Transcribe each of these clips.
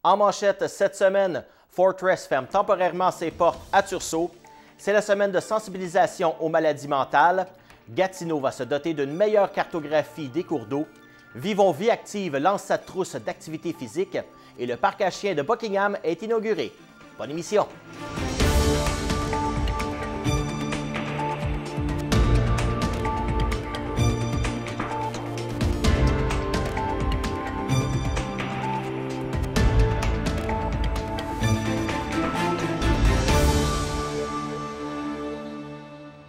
En manchette cette semaine, Fortress ferme temporairement ses portes à Tursault. C'est la semaine de sensibilisation aux maladies mentales. Gatineau va se doter d'une meilleure cartographie des cours d'eau. Vivons Vie active lance sa trousse d'activités physiques et le parc à chiens de Buckingham est inauguré. Bonne émission!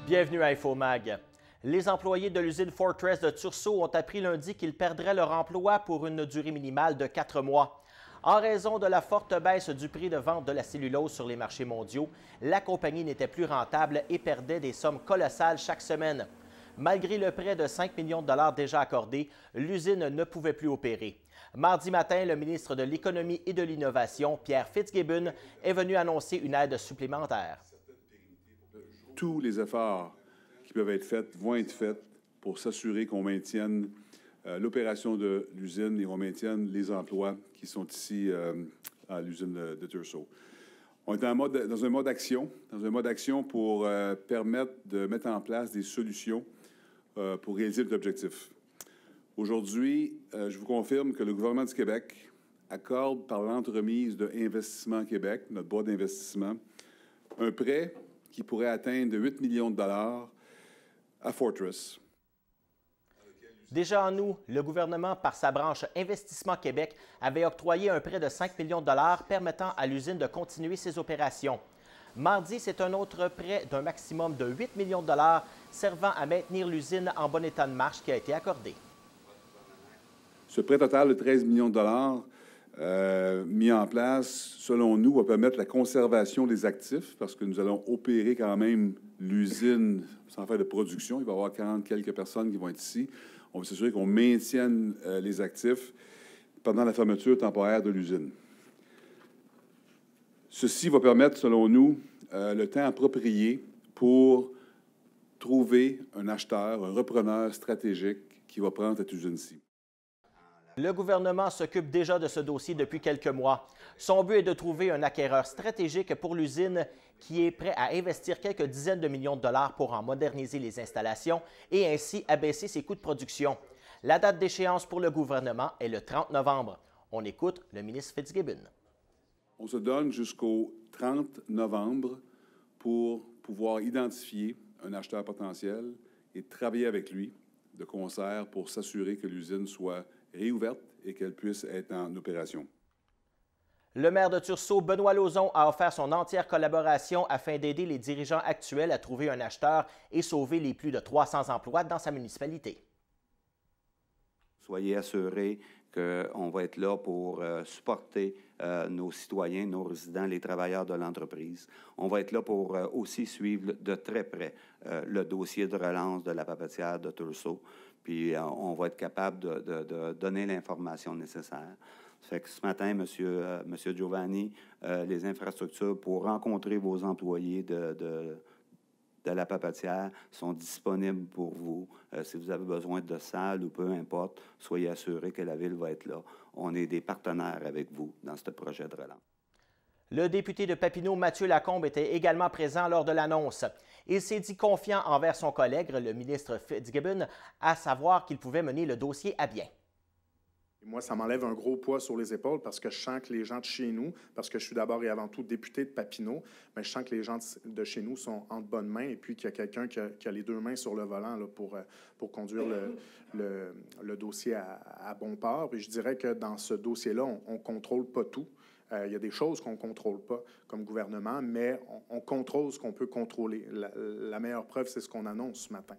Bienvenue à InfoMag. Les employés de l'usine Fortress de Tursault ont appris lundi qu'ils perdraient leur emploi pour une durée minimale de 4 mois. En raison de la forte baisse du prix de vente de la cellulose sur les marchés mondiaux, la compagnie n'était plus rentable et perdait des sommes colossales chaque semaine. Malgré le prêt de 5 millions de dollars déjà accordé, l'usine ne pouvait plus opérer. Mardi matin, le ministre de l'Économie et de l'Innovation, Pierre Fitzgibbon, est venu annoncer une aide supplémentaire. Tous les efforts qui peuvent être faits vont être faits pour s'assurer qu'on maintienne l'opération de l'usine et qu'on maintienne les emplois qui sont ici à l'usine de Tursault. On est dans un mode action pour permettre de mettre en place des solutions pour réaliser l'objectif. Aujourd'hui, je vous confirme que le gouvernement du Québec accorde par l'entremise de Investissement Québec, notre boîte d'investissement, un prêt qui pourrait atteindre 8 millions de dollars à Fortress. Déjà en août, le gouvernement, par sa branche Investissement Québec, avait octroyé un prêt de 5 millions de dollars permettant à l'usine de continuer ses opérations. Mardi, c'est un autre prêt d'un maximum de 8 millions de dollars servant à maintenir l'usine en bon état de marche qui a été accordé. Ce prêt total de 13 millions de dollars mis en place, selon nous, va permettre la conservation des actifs parce que nous allons opérer quand même l'usine sans faire de production. Il va y avoir 40 quelques personnes qui vont être ici. On va s'assurer qu'on maintienne les actifs pendant la fermeture temporaire de l'usine. Ceci va permettre, selon nous, le temps approprié pour trouver un acheteur, un repreneur stratégique qui va prendre cette usine-ci. Le gouvernement s'occupe déjà de ce dossier depuis quelques mois. Son but est de trouver un acquéreur stratégique pour l'usine qui est prêt à investir quelques dizaines de millions de dollars pour en moderniser les installations et ainsi abaisser ses coûts de production. La date d'échéance pour le gouvernement est le 30 novembre. On écoute le ministre Fitzgibbon. On se donne jusqu'au 30 novembre pour pouvoir identifier un acheteur potentiel et travailler avec lui de concert pour s'assurer que l'usine soit réouverte et qu'elle puisse être en opération. Le maire de Tursault, Benoît Lauzon, a offert son entière collaboration afin d'aider les dirigeants actuels à trouver un acheteur et sauver les plus de 300 emplois dans sa municipalité. Soyez assurés qu'on va être là pour supporter nos citoyens, nos résidents, les travailleurs de l'entreprise. On va être là pour aussi suivre de très près le dossier de relance de la papetière de Tursault. Puis on va être capable de donner l'information nécessaire. Ça fait que ce matin, Monsieur Giovanni, les infrastructures pour rencontrer vos employés de la papetière sont disponibles pour vous. Si vous avez besoin de salles ou peu importe, soyez assurés que la Ville va être là. On est des partenaires avec vous dans ce projet de relance. Le député de Papineau, Mathieu Lacombe, était également présent lors de l'annonce. Il s'est dit confiant envers son collègue, le ministre Fitzgibbon, à savoir qu'il pouvait mener le dossier à bien. Moi, ça m'enlève un gros poids sur les épaules parce que je sens que les gens de chez nous, parce que je suis d'abord et avant tout député de Papineau, mais je sens que les gens de chez nous sont en de bonnes mains et puis qu'il y a quelqu'un qui a les deux mains sur le volant là, pour conduire le dossier à bon port. Puis je dirais que dans ce dossier-là, on ne contrôle pas tout. Il y a des choses qu'on ne contrôle pas comme gouvernement, mais on contrôle ce qu'on peut contrôler. La meilleure preuve, c'est ce qu'on annonce ce matin.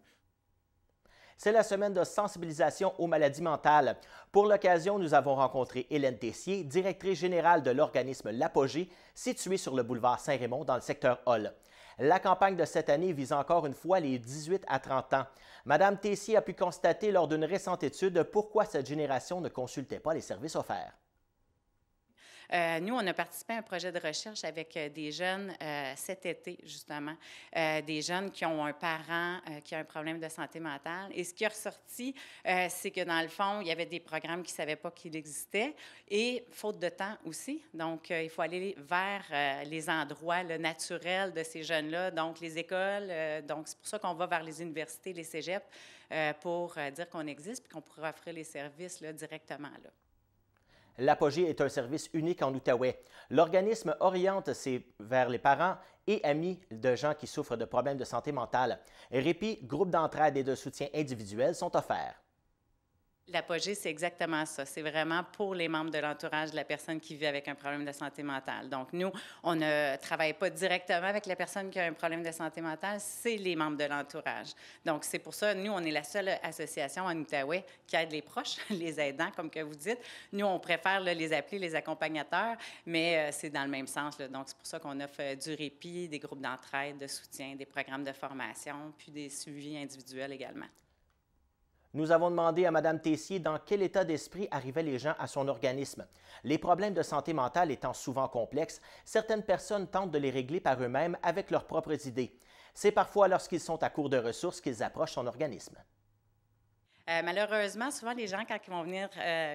C'est la semaine de sensibilisation aux maladies mentales. Pour l'occasion, nous avons rencontré Hélène Tessier, directrice générale de l'organisme L'Apogée, situé sur le boulevard Saint-Raymond dans le secteur Hall. La campagne de cette année vise encore une fois les 18 à 30 ans. Madame Tessier a pu constater lors d'une récente étude pourquoi cette génération ne consultait pas les services offerts. Nous, on a participé à un projet de recherche avec des jeunes cet été, justement, des jeunes qui ont un parent qui a un problème de santé mentale. Et ce qui est ressorti, c'est que dans le fond, il y avait des programmes qui ne savaient pas qu'il existait et faute de temps aussi. Donc, il faut aller vers les endroits naturels de ces jeunes-là, donc les écoles. Donc, c'est pour ça qu'on va vers les universités, les cégeps, pour dire qu'on existe et qu'on pourrait offrir les services directement là. L'Apogée est un service unique en Outaouais. L'organisme oriente vers les parents et amis de gens qui souffrent de problèmes de santé mentale. Répit, groupes d'entraide et de soutien individuel sont offerts. L'Apogée, c'est exactement ça. C'est vraiment pour les membres de l'entourage de la personne qui vit avec un problème de santé mentale. Donc, nous, on ne travaille pas directement avec la personne qui a un problème de santé mentale, c'est les membres de l'entourage. Donc, c'est pour ça, nous, on est la seule association en Outaouais qui aide les proches, les aidants, comme que vous dites. Nous, on préfère les appeler les accompagnateurs, mais c'est dans le même sens. Donc, c'est pour ça qu'on offre du répit, des groupes d'entraide, de soutien, des programmes de formation, puis des suivis individuels également. Nous avons demandé à Mme Tessier dans quel état d'esprit arrivaient les gens à son organisme. Les problèmes de santé mentale étant souvent complexes, certaines personnes tentent de les régler par eux-mêmes avec leurs propres idées. C'est parfois lorsqu'ils sont à court de ressources qu'ils approchent son organisme. Malheureusement, souvent, les gens, quand ils vont venir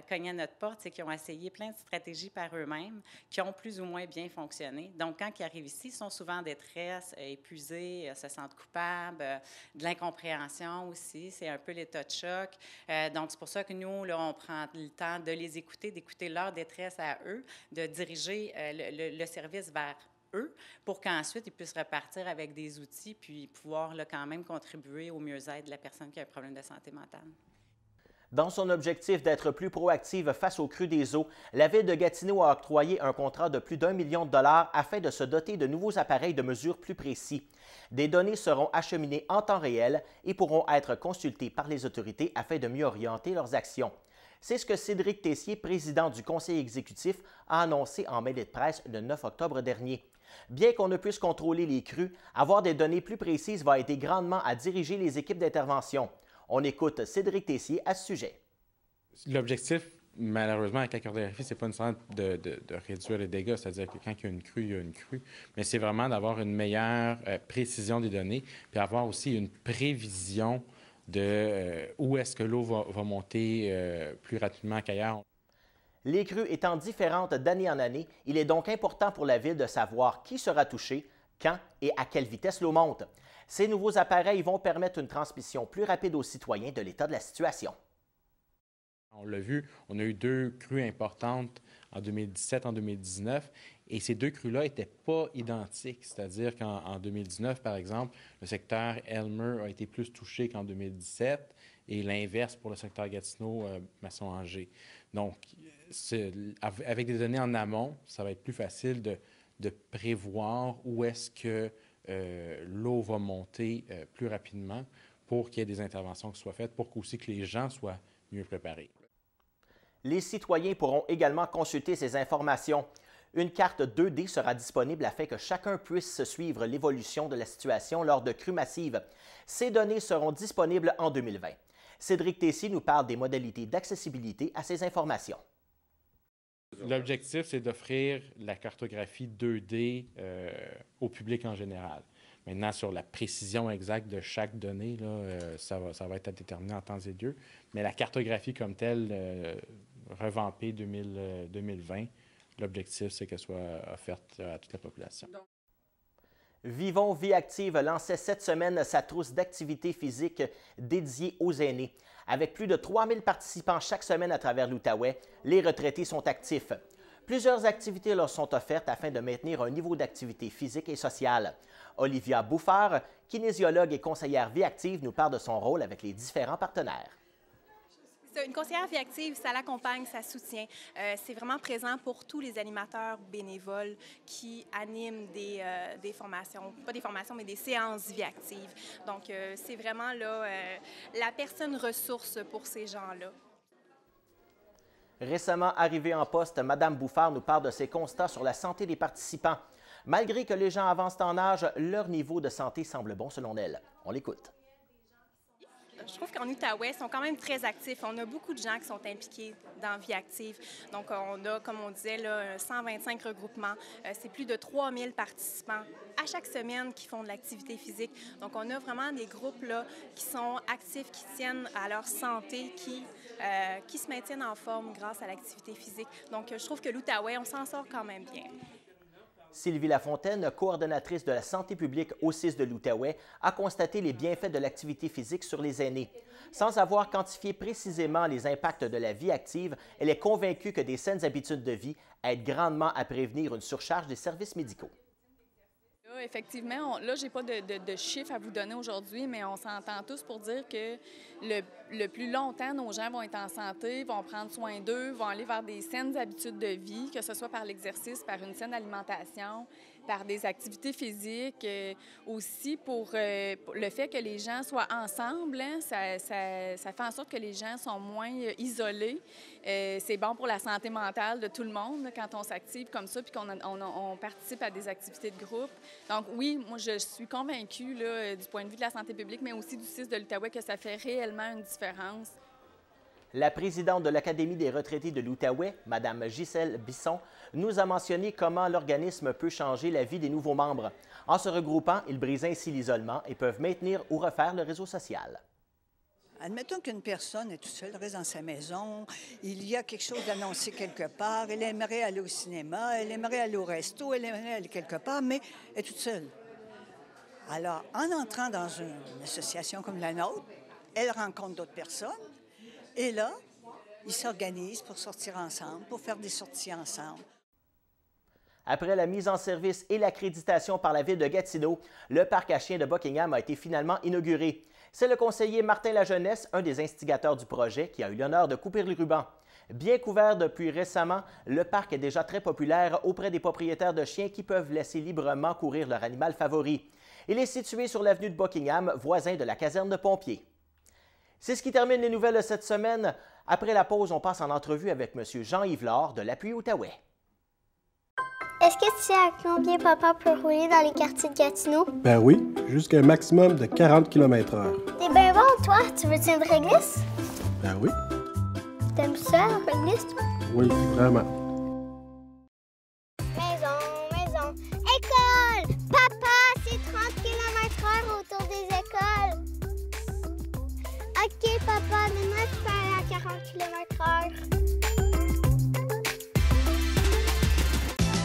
cogner à notre porte, c'est qu'ils ont essayé plein de stratégies par eux-mêmes qui ont plus ou moins bien fonctionné. Donc, quand ils arrivent ici, ils sont souvent en détresse, épuisés, se sentent coupables, de l'incompréhension aussi. C'est un peu l'état de choc. Donc, c'est pour ça que nous, là, on prend le temps de les écouter, d'écouter leur détresse à eux, de diriger le service vers eux pour qu'ensuite, ils puissent repartir avec des outils puis pouvoir là, quand même contribuer au mieux-être de la personne qui a un problème de santé mentale. Dans son objectif d'être plus proactive face aux crues des eaux, la Ville de Gatineau a octroyé un contrat de plus d'1 million de dollars afin de se doter de nouveaux appareils de mesure plus précis. Des données seront acheminées en temps réel et pourront être consultées par les autorités afin de mieux orienter leurs actions. C'est ce que Cédric Tessier, président du conseil exécutif, a annoncé en mêlée de presse le 9 octobre dernier. Bien qu'on ne puisse contrôler les crues, avoir des données plus précises va aider grandement à diriger les équipes d'intervention. On écoute Cédric Tessier à ce sujet. L'objectif, malheureusement, avec la cartographie, c'est pas nécessairement de réduire les dégâts, c'est-à-dire que quand il y a une crue, il y a une crue, mais c'est vraiment d'avoir une meilleure précision des données, puis avoir aussi une prévision de où est-ce que l'eau va monter plus rapidement qu'ailleurs. Les crues étant différentes d'année en année, il est donc important pour la Ville de savoir qui sera touché, quand et à quelle vitesse l'eau monte. Ces nouveaux appareils vont permettre une transmission plus rapide aux citoyens de l'état de la situation. On l'a vu, on a eu 2 crues importantes en 2017, en 2019, et ces 2 crues-là n'étaient pas identiques. C'est-à-dire qu'en 2019, par exemple, le secteur Elmer a été plus touché qu'en 2017, et l'inverse pour le secteur Gatineau, Masson-Angers. Donc, avec des données en amont, ça va être plus facile de prévoir où est-ce que l'eau va monter plus rapidement pour qu'il y ait des interventions qui soient faites, pour aussi que les gens soient mieux préparés. Les citoyens pourront également consulter ces informations. Une carte 2D sera disponible afin que chacun puisse suivre l'évolution de la situation lors de crues massives. Ces données seront disponibles en 2020. Cédric Tessier nous parle des modalités d'accessibilité à ces informations. L'objectif, c'est d'offrir la cartographie 2D au public en général. Maintenant, sur la précision exacte de chaque donnée, là, ça va être à déterminer en temps et lieu. Mais la cartographie comme telle, revampée 2020, l'objectif, c'est qu'elle soit offerte à toute la population. Vivons Vie Active lançait cette semaine sa trousse d'activités physiques dédiée aux aînés. Avec plus de 3000 participants chaque semaine à travers l'Outaouais, les retraités sont actifs. Plusieurs activités leur sont offertes afin de maintenir un niveau d'activité physique et sociale. Olivia Bouffard, kinésiologue et conseillère Vie Active, nous parle de son rôle avec les différents partenaires. Une conseillère Vie Active, ça l'accompagne, ça soutient. C'est vraiment présent pour tous les animateurs bénévoles qui animent des formations, pas des formations, mais des séances Vie Active. Donc, c'est vraiment là, la personne ressource pour ces gens-là. Récemment arrivée en poste, Mme Bouffard nous parle de ses constats sur la santé des participants. Malgré que les gens avancent en âge, leur niveau de santé semble bon selon elle. On l'écoute. je trouve qu'en Outaouais, ils sont quand même très actifs. On a beaucoup de gens qui sont impliqués dans Vie active. Donc, on a, comme on disait, là, 125 regroupements. C'est plus de 3000 participants à chaque semaine qui font de l'activité physique. Donc, on a vraiment des groupes là, qui sont actifs, qui tiennent à leur santé, qui se maintiennent en forme grâce à l'activité physique. Donc, je trouve que l'Outaouais, on s'en sort quand même bien. Sylvie Lafontaine, coordonnatrice de la santé publique au CIS de l'Outaouais, a constaté les bienfaits de l'activité physique sur les aînés. Sans avoir quantifié précisément les impacts de la vie active, elle est convaincue que des saines habitudes de vie aident grandement à prévenir une surcharge des services médicaux. Là, effectivement, là, je n'ai pas de chiffres à vous donner aujourd'hui, mais on s'entend tous pour dire que le plus longtemps, nos gens vont être en santé, vont prendre soin d'eux, vont aller vers des saines habitudes de vie, que ce soit par l'exercice, par une saine alimentation, par des activités physiques, aussi pour le fait que les gens soient ensemble, hein, ça fait en sorte que les gens sont moins isolés. C'est bon pour la santé mentale de tout le monde là, quand on s'active comme ça puis qu'on participe à des activités de groupe. Donc oui, moi je suis convaincue là, du point de vue de la santé publique, mais aussi du CIS de l'Outaouais que ça fait réellement une différence. La présidente de l'Académie des retraités de l'Outaouais, Mme Gisèle Bisson, nous a mentionné comment l'organisme peut changer la vie des nouveaux membres. En se regroupant, ils brisent ainsi l'isolement et peuvent maintenir ou refaire le réseau social. Admettons qu'une personne est toute seule, reste dans sa maison, il y a quelque chose d'annoncé quelque part, elle aimerait aller au cinéma, elle aimerait aller au resto, elle aimerait aller quelque part, mais elle est toute seule. Alors, en entrant dans une association comme la nôtre, elle rencontre d'autres personnes, et là, ils s'organisent pour sortir ensemble, pour faire des sorties ensemble. Après la mise en service et l'accréditation par la Ville de Gatineau, le parc à chiens de Buckingham a été finalement inauguré. C'est le conseiller Martin Lajeunesse, un des instigateurs du projet, qui a eu l'honneur de couper le ruban. Bien couvert depuis récemment, le parc est déjà très populaire auprès des propriétaires de chiens qui peuvent laisser librement courir leur animal favori. Il est situé sur l'avenue de Buckingham, voisin de la caserne de pompiers. C'est ce qui termine les nouvelles de cette semaine. Après la pause, on passe en entrevue avec M. Jean-Yves Laure de l'Appui Outaouais. Est-ce que tu sais à combien papa peut rouler dans les quartiers de Gatineau? Ben oui, jusqu'à un maximum de 40 km/h. T'es bien bon, toi. Tu veux-tu une réglisse? Ben oui. T'aimes ça, la réglisse, toi? Oui, vraiment. Maison. École! Papa, c'est 30 km/h autour des écoles. OK, papa, maintenant tu peux aller à 40 km/h.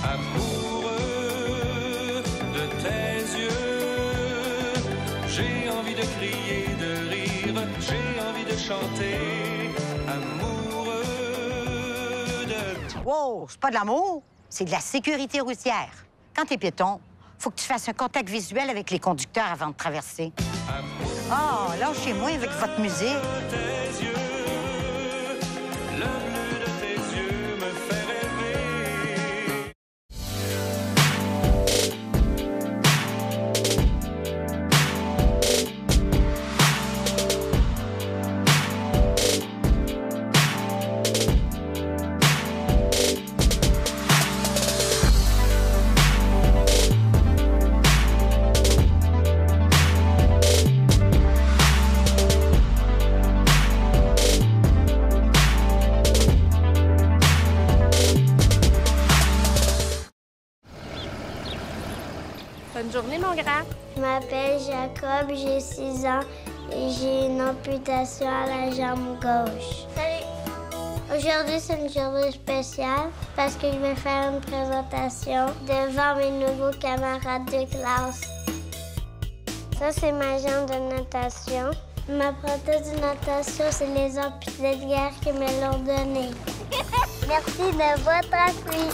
Amoureux de tes yeux, j'ai envie de crier, de rire, j'ai envie de chanter. Amoureux de... Wow, c'est pas de l'amour, c'est de la sécurité routière. Quand t'es piéton, faut que tu fasses un contact visuel avec les conducteurs avant de traverser. Ah, oh, lâchez-moi avec votre musique. Tes yeux, le bleu de tes yeux me fait rêver. Bonne journée, mon grand. Je m'appelle Jacob, j'ai 6 ans et j'ai une amputation à la jambe gauche. Salut! Aujourd'hui, c'est une journée spéciale parce que je vais faire une présentation devant mes nouveaux camarades de classe. Ça, c'est ma jambe de natation. Ma prothèse de natation, c'est les amputés de guerre qui me l'ont donnée. Merci de votre appui.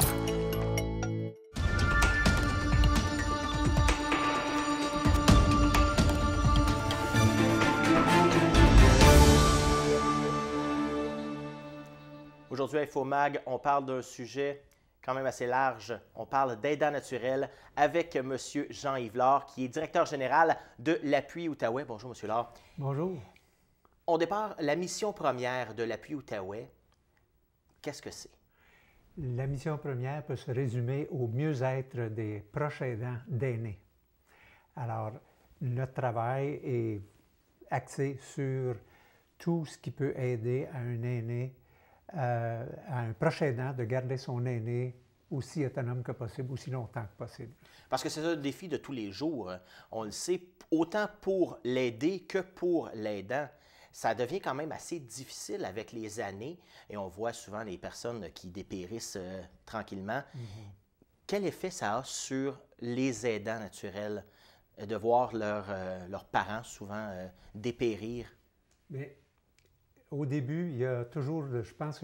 Aujourd'hui à InfoMag, on parle d'un sujet quand même assez large. On parle d'aidants naturels avec M. Jean-Yves Laure, qui est directeur général de l'Appui Outaouais. Bonjour, M. Laure. Bonjour. Au départ, la mission première de l'Appui Outaouais, qu'est-ce que c'est? La mission première peut se résumer au mieux-être des proches aidants d'aînés. Alors, notre travail est axé sur tout ce qui peut aider à un aîné, à un proche aidant de garder son aîné aussi autonome que possible, aussi longtemps que possible. Parce que c'est un défi de tous les jours. On le sait, autant pour l'aider que pour l'aidant. Ça devient quand même assez difficile avec les années et on voit souvent les personnes qui dépérissent tranquillement. Quel effet ça a sur les aidants naturels de voir leurs parents souvent dépérir? Mais, au début, il y a toujours, je pense,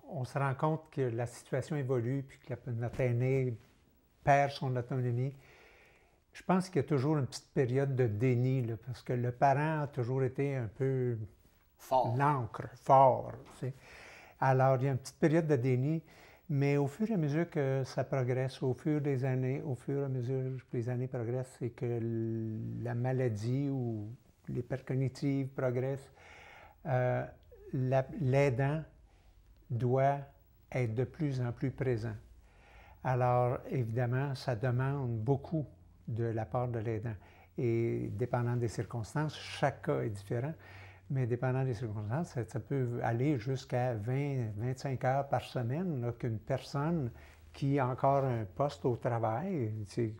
on se rend compte que la situation évolue puis que notre aîné perd son autonomie. Je pense qu'il y a toujours une petite période de déni, là, parce que le parent a toujours été un peu l'encre, fort. Tu sais. Alors, il y a une petite période de déni, mais au fur et à mesure que ça progresse, au fur des années, au fur et à mesure que les années progressent et que la maladie ou les pertes cognitives progressent, l'aidant doit être de plus en plus présent. Alors, évidemment, ça demande beaucoup de la part de l'aidant. Et dépendant des circonstances, chaque cas est différent, mais dépendant des circonstances, ça peut aller jusqu'à 20-25 heures par semaine qu'une personne qui a encore un poste au travail,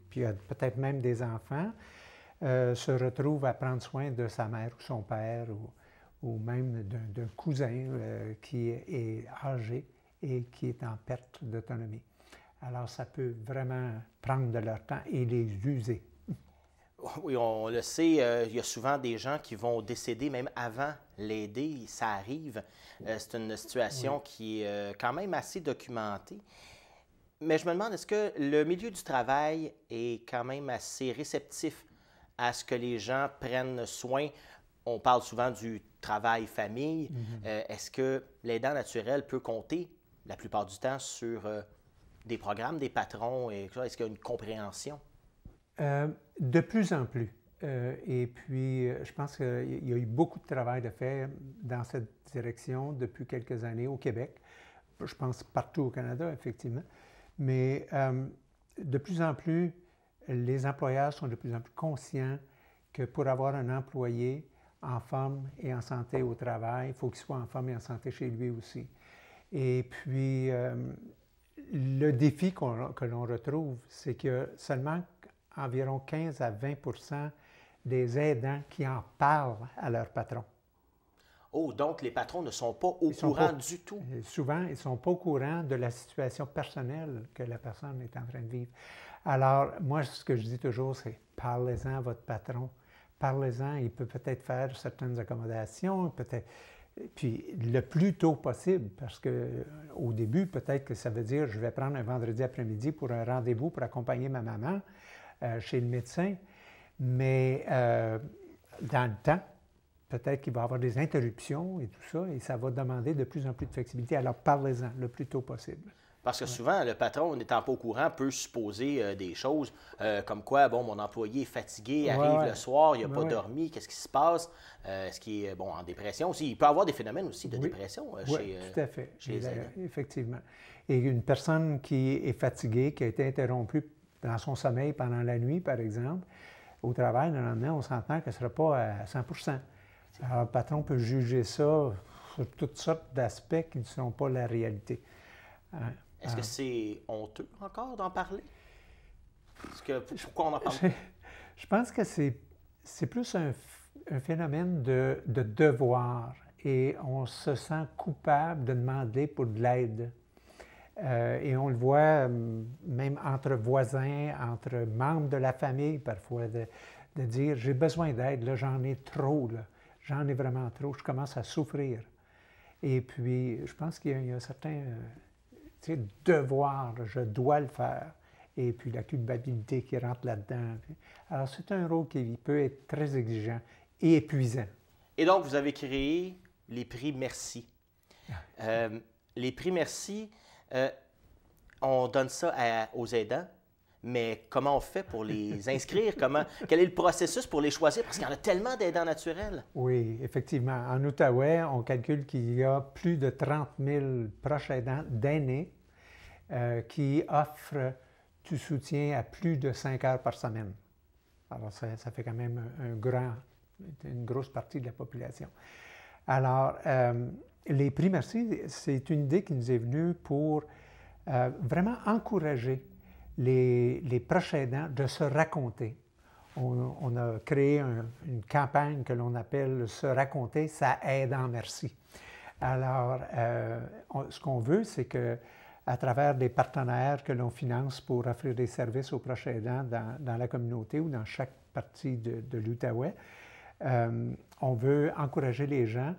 puis a peut-être même des enfants, se retrouve à prendre soin de sa mère ou son père ou même d'un cousin qui est âgé et qui est en perte d'autonomie. Alors, ça peut vraiment prendre de leur temps et les user. Oui, on le sait, il y a souvent des gens qui vont décéder même avant l'aider. Ça arrive. C'est une situation qui est quand même assez documentée. Mais je me demande, est-ce que le milieu du travail est quand même assez réceptif à ce que les gens prennent soin? On parle souvent du travail-famille. Est-ce que l'aidant naturel peut compter la plupart du temps sur des programmes, des patrons? Est-ce qu'il y a une compréhension? De plus en plus. Et puis, je pense qu'il y a eu beaucoup de travail de fait dans cette direction depuis quelques années au Québec. Je pense partout au Canada, effectivement. Mais de plus en plus, les employeurs sont de plus en plus conscients que pour avoir un employé en forme et en santé au travail, il faut qu'il soit en forme et en santé chez lui aussi. Et puis, le défi que l'on retrouve, c'est que seulement environ 15 à 20 des aidants qui en parlent à leur patron. Oh, donc les patrons ne sont pas au courant du tout. Souvent, ils ne sont pas au courant de la situation personnelle que la personne est en train de vivre. Alors, moi, ce que je dis toujours, c'est parlez-en à votre patron. Parlez-en, il peut peut-être faire certaines accommodations, peut-être. Puis le plus tôt possible, parce qu'au début, peut-être que ça veut dire je vais prendre un vendredi après-midi pour un rendez-vous pour accompagner ma maman chez le médecin, mais dans le temps, peut-être qu'il va y avoir des interruptions et tout ça, et ça va demander de plus en plus de flexibilité. Alors parlez-en le plus tôt possible. Parce que souvent, le patron, n'étant pas au courant, peut supposer des choses comme quoi, bon, mon employé est fatigué, arrive le soir, il n'a pas dormi, qu'est-ce qui se passe? Est-ce qu'il est en dépression aussi? Il peut y avoir des phénomènes aussi de dépression chez tout à fait. Chez les aidants. Effectivement. Et une personne qui est fatiguée, qui a été interrompue dans son sommeil pendant la nuit, par exemple, au travail, le lendemain, on s'entend qu'elle ne sera pas à 100 %. Alors, le patron peut juger ça sur toutes sortes d'aspects qui ne sont pas la réalité. Est-ce que c'est honteux encore d'en parler? Pourquoi on en parle? Je pense que c'est plus un phénomène de devoir et on se sent coupable de demander pour de l'aide. Et on le voit même entre voisins, entre membres de la famille parfois, de dire « j'ai besoin d'aide, là, j'en ai trop, là. J'en ai vraiment trop, je commence à souffrir ». Et puis, je pense qu'il y a un certain devoir, je dois le faire. Et puis la culpabilité qui rentre là-dedans. Alors, c'est un rôle qui peut être très exigeant et épuisant. Et donc, vous avez créé les prix Merci. Les prix Merci, on donne ça aux aidants, mais comment on fait pour les inscrire? Quel est le processus pour les choisir? Parce qu'il y en a tellement d'aidants naturels. Oui, effectivement. En Outaouais, on calcule qu'il y a plus de 30 000 proches aidants d'aînés qui offrent du soutien à plus de 5 heures par semaine. Alors, ça fait quand même un grand une grosse partie de la population. Alors, les prix Merci, c'est une idée qui nous est venue pour vraiment encourager les proches aidants de se raconter. On a créé une campagne que l'on appelle « Se raconter, ça aide en merci ». Alors, ce qu'on veut, c'est qu'à travers des partenaires que l'on finance pour offrir des services aux proches aidants dans la communauté ou dans chaque partie de l'Outaouais, on veut encourager les gens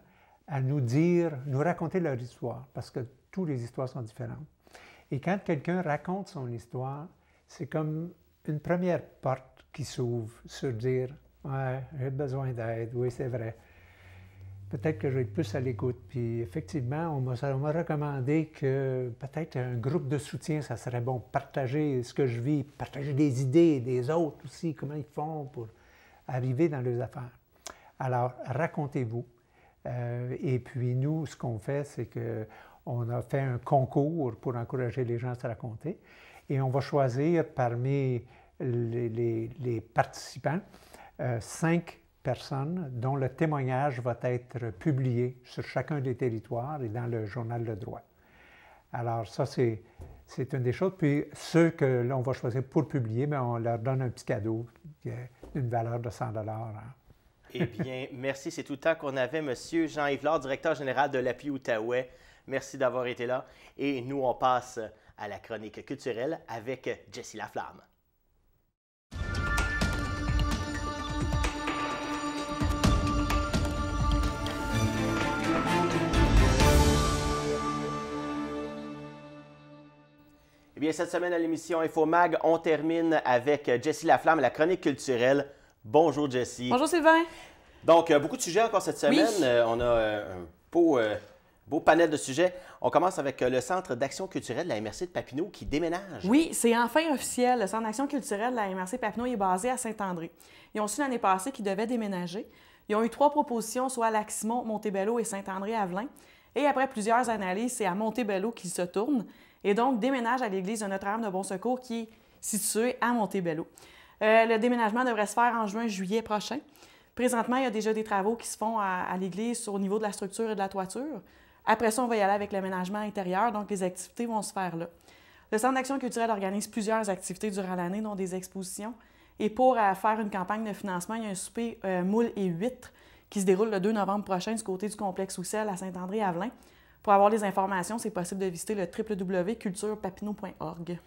à nous raconter leur histoire, parce que toutes les histoires sont différentes. Et quand quelqu'un raconte son histoire, c'est comme une première porte qui s'ouvre sur dire « Ouais, j'ai besoin d'aide, oui, c'est vrai. Peut-être que je vais être plus à l'écoute. » Puis effectivement, on m'a recommandé que peut-être un groupe de soutien, ça serait bon. Partager ce que je vis, partager des idées des autres aussi, comment ils font pour arriver dans leurs affaires. Alors, racontez-vous. Et puis nous, ce qu'on fait, c'est qu'on a fait un concours pour encourager les gens à se raconter. Et on va choisir parmi les participants 5 personnes dont le témoignage va être publié sur chacun des territoires et dans le journal Le Droit. Alors ça, c'est une des choses. Puis ceux que l'on va choisir pour publier, bien, on leur donne un petit cadeau d'une valeur de 100 $. Eh bien, merci. C'est tout le temps qu'on avait. Monsieur Jean-Yves Lard, directeur général de l'Appui Outaouais. Merci d'avoir été là. Et nous, on passe à la chronique culturelle avec Jessie Laflamme. Eh bien, cette semaine à l'émission InfoMag, on termine avec Jessie Laflamme, la chronique culturelle. Bonjour, Jessie. Bonjour, Sylvain. Donc, beaucoup de sujets encore cette semaine. Oui. On a un beau panel de sujets. On commence avec le Centre d'action culturelle de la MRC de Papineau qui déménage. Oui, c'est enfin officiel. Le Centre d'action culturelle de la MRC Papineau est basé à Saint-André. Ils ont su l'année passée qu'ils devaient déménager. Ils ont eu 3 propositions, soit à Lac-Simon, Montebello et Saint-André-Avelin. Et après plusieurs analyses, c'est à Montebello qu'ils se tournent. Et donc, déménage à l'église de Notre-Dame de Bon-Secours qui est située à Montebello. Le déménagement devrait se faire en juin-juillet prochain. Présentement, il y a déjà des travaux qui se font à l'église au niveau de la structure et de la toiture. Après ça, on va y aller avec l'aménagement intérieur, donc les activités vont se faire là. Le Centre d'action culturelle organise plusieurs activités durant l'année, dont des expositions. Et pour faire une campagne de financement, il y a un souper moules et huîtres qui se déroule le 2 novembre prochain du côté du complexe Oussel à Saint-André-Avelin. Pour avoir les informations, c'est possible de visiter le www.culturepapineau.org.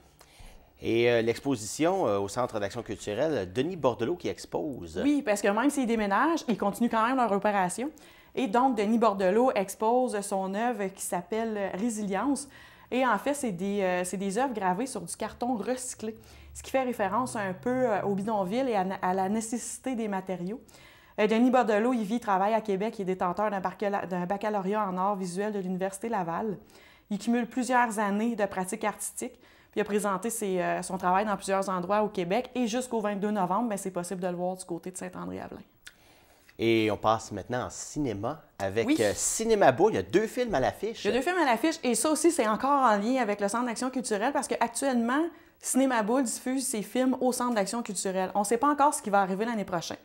Et l'exposition au Centre d'action culturelle, Denis Bordelot qui expose. Oui, parce que même s'ils déménagent, ils continuent quand même leur opération. Et donc, Denis Bordelot expose son œuvre qui s'appelle « Résilience ». Et en fait, c'est des œuvres gravées sur du carton recyclé, ce qui fait référence un peu au bidonville et à la nécessité des matériaux. Denis Bordelot, il travaille à Québec, il est détenteur d'un baccalauréat en arts visuels de l'Université Laval. Il cumule plusieurs années de pratique artistique, puis il a présenté son travail dans plusieurs endroits au Québec et jusqu'au 22 novembre, c'est possible de le voir du côté de Saint-André-Avelin. Et on passe maintenant en cinéma avec Cinéma Boule. Il y a 2 films à l'affiche. Il y a 2 films à l'affiche et ça aussi, c'est encore en lien avec le Centre d'action culturelle parce qu'actuellement, Cinéma Boule diffuse ses films au Centre d'action culturelle. On ne sait pas encore ce qui va arriver l'année prochaine.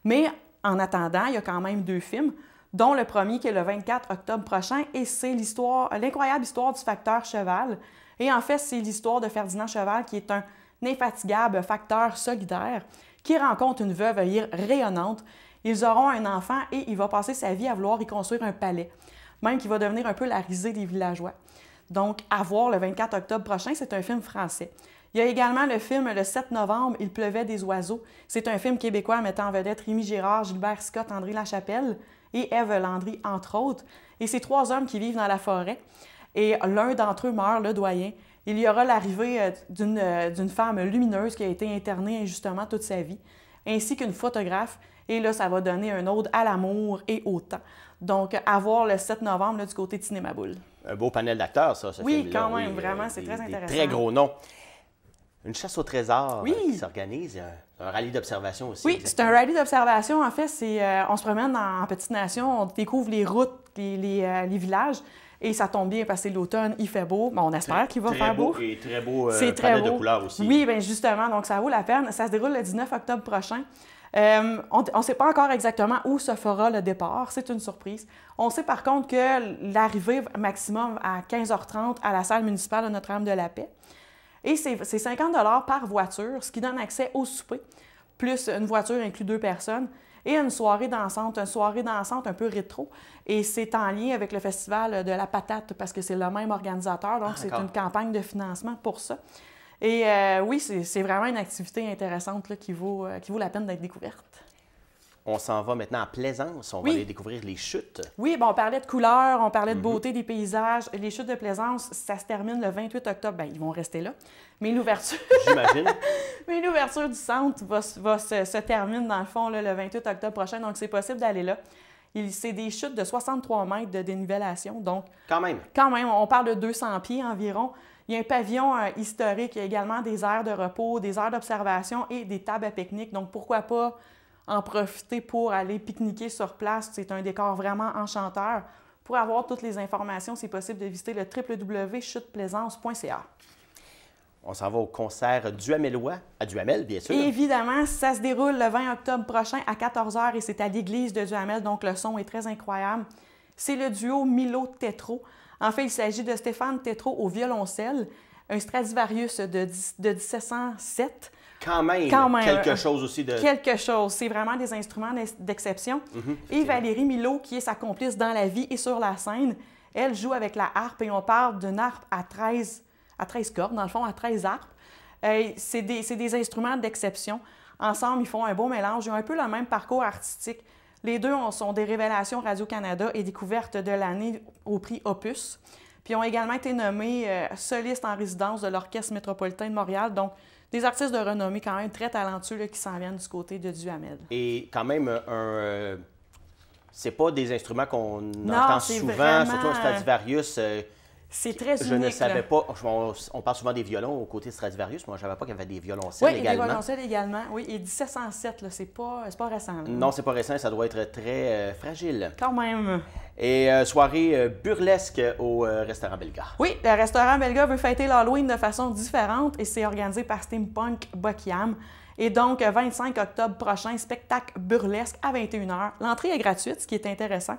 Mais en attendant, il y a quand même 2 films, dont le premier qui est le 24 octobre prochain et c'est l'incroyable histoire du facteur Cheval. Et en fait, c'est l'histoire de Ferdinand Cheval qui est un infatigable facteur solidaire qui rencontre une veuve rayonnante. Ils auront un enfant et il va passer sa vie à vouloir y construire un palais, même qu'il va devenir un peu la risée des villageois. Donc, à voir le 24 octobre prochain, c'est un film français. Il y a également le film le 7 novembre, Il pleuvait des oiseaux. C'est un film québécois mettant en vedette Rémi Girard, Gilbert Scott, André Lachapelle et Ève Landry, entre autres. Et c'est 3 hommes qui vivent dans la forêt. Et l'un d'entre eux meurt, le doyen. Il y aura l'arrivée d'une femme lumineuse qui a été internée injustement toute sa vie, ainsi qu'une photographe. Et là, ça va donner un ode à l'amour et au temps. Donc, à voir le 7 novembre là, du côté de Cinéma Boule. Un beau panel d'acteurs, ça, ce film-là. Oui, quand même, vraiment, c'est très intéressant. Très gros nom. Une chasse au trésor qui s'organise. Il y a un rallye d'observation aussi. Oui, c'est un rallye d'observation. En fait, on se promène en petite nation, on découvre les routes, les villages. Et ça tombe bien parce que c'est l'automne, il fait beau. Bon, on espère qu'il va faire beau. Et très beau panel de couleurs aussi. Oui, bien justement, donc ça vaut la peine. Ça se déroule le 19 octobre prochain. On ne sait pas encore exactement où se fera le départ, c'est une surprise. On sait par contre que l'arrivée maximum à 15h30 à la salle municipale de Notre-Dame-de-la-Paix. Et c'est 50 $ par voiture, ce qui donne accès au souper, plus une voiture inclut 2 personnes, et une soirée dansante un peu rétro. Et c'est en lien avec le Festival de la Patate, parce que c'est le même organisateur, donc c'est une campagne de financement pour ça. Et oui, c'est vraiment une activité intéressante là, qui vaut la peine d'être découverte. On s'en va maintenant à Plaisance. On va aller découvrir les chutes. Oui, bon, on parlait de couleurs, on parlait de beauté des paysages. Les chutes de Plaisance, ça se termine le 28 octobre. Bien, ils vont rester là. Mais l'ouverture... J'imagine. Mais l'ouverture du centre se termine, dans le fond, là, le 28 octobre prochain. Donc, c'est possible d'aller là. C'est des chutes de 63 mètres de dénivellation. Donc, quand même, on parle de 200 pieds environ. Il y a un pavillon historique. Il y a également des aires de repos, des aires d'observation et des tables à pique-nique. Donc, pourquoi pas en profiter pour aller pique-niquer sur place. C'est un décor vraiment enchanteur. Pour avoir toutes les informations, c'est possible de visiter le www.chuteplaisance.ca. On s'en va au concert duhamellois, à Duhamel, bien sûr. Évidemment, ça se déroule le 20 octobre prochain à 14h et c'est à l'église de Duhamel, donc le son est très incroyable. C'est le duo Milo-Tétro. En fait, il s'agit de Stéphane Tétro au violoncelle, un Stradivarius de 1707. Quand même, quelque chose aussi de... Quelque chose. C'est vraiment des instruments d'exception. Et Valérie Milot, qui est sa complice dans la vie et sur la scène, elle joue avec la harpe et on parle d'une harpe à 13 cordes, dans le fond, à 13 harpes. C'est des instruments d'exception. Ensemble, ils font un beau mélange. Ils ont un peu le même parcours artistique. Les deux sont des révélations Radio-Canada et découvertes de l'année au prix Opus. Puis ils ont également été nommés solistes en résidence de l'Orchestre métropolitain de Montréal. Donc, des artistes de renommée quand même très talentueux là, qui s'en viennent du côté de Duhamel. Et quand même, c'est pas des instruments qu'on entend souvent, vraiment... surtout un Stradivarius. C'est très unique. Je ne savais pas. On parle souvent des violons au côté de Stradivarius. Moi, je ne savais pas qu'il y avait des violoncelles également. Oui, des violoncelles également. Oui, et 1707, c'est pas récent. Là. Non, c'est pas récent. Ça doit être très fragile. Quand même. Et soirée burlesque au restaurant Belga. Oui, le restaurant Belga veut fêter l'Halloween de façon différente et c'est organisé par Steampunk Buckingham. Et donc, 25 octobre prochain, spectacle burlesque à 21h. L'entrée est gratuite, ce qui est intéressant.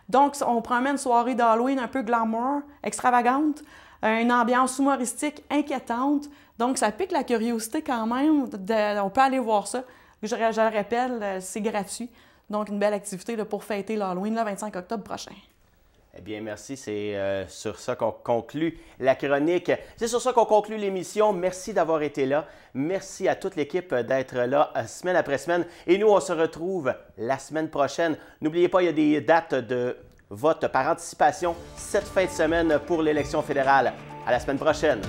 Donc, on promet une soirée d'Halloween un peu glamour, extravagante, une ambiance humoristique inquiétante. Donc, ça pique la curiosité quand même. On peut aller voir ça. Je le rappelle, c'est gratuit. Donc, une belle activité là, pour fêter l'Halloween le 25 octobre prochain. Eh bien, merci. C'est sur ça qu'on conclut la chronique. C'est sur ça qu'on conclut l'émission. Merci d'avoir été là. Merci à toute l'équipe d'être là semaine après semaine. Et nous, on se retrouve la semaine prochaine. N'oubliez pas, il y a des dates de vote par anticipation cette fin de semaine pour l'élection fédérale. À la semaine prochaine.